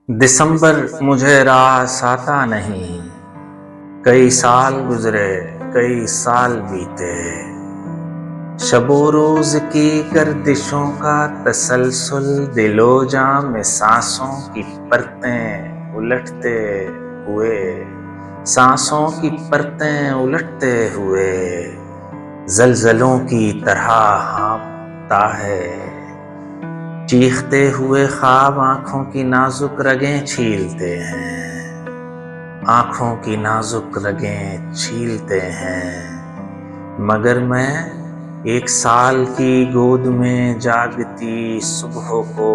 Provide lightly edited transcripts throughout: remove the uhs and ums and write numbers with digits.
دسمبر مجھے راس آتا نہیں، کئی سال گزرے، کئی سال بیتے، شب و روز کی گردشوں کا تسلسل، دل و جاں میں سانسوں کی پرتیں الٹتے ہوئے، سانسوں کی پرتیں الٹتے ہوئے، زلزلوں کی طرح ہانپتا ہے، چیختے ہوئے خواب آنکھوں کی نازک رگیں چھیلتے ہیں، آنکھوں کی نازک رگیں چھیلتے ہیں، مگر میں ایک سال کی گود میں جاگتی صبح کو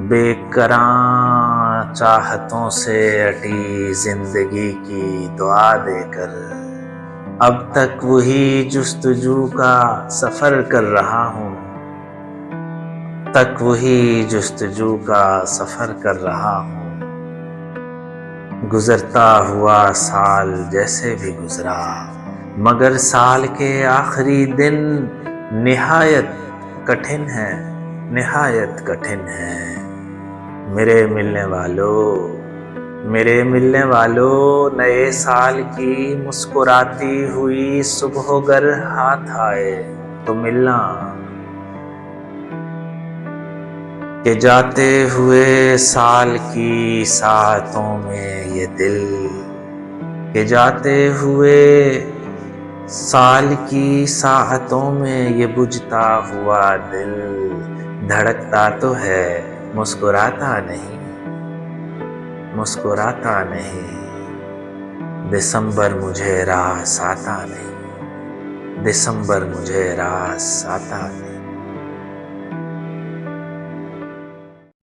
بے کراں چاہتوں سے اٹی زندگی کی دعا دے کر اب تک وہی جستجو کا سفر کر رہا ہوں، گزرتا ہوا سال جیسے بھی گزرا، مگر سال کے آخری دن نہایت کٹھن ہے، میرے ملنے والوں، نئے سال کی مسکراتی ہوئی صبح گر ہاتھ آئے تو ملنا، کہ جاتے ہوئے سال کی ساعتوں میں یہ دل، کہ جاتے ہوئے سال کی ساعتوں میں یہ بجھتا ہوا دل، دھڑکتا تو ہے مسکراتا نہیں، دسمبر مجھے راس آتا نہیں،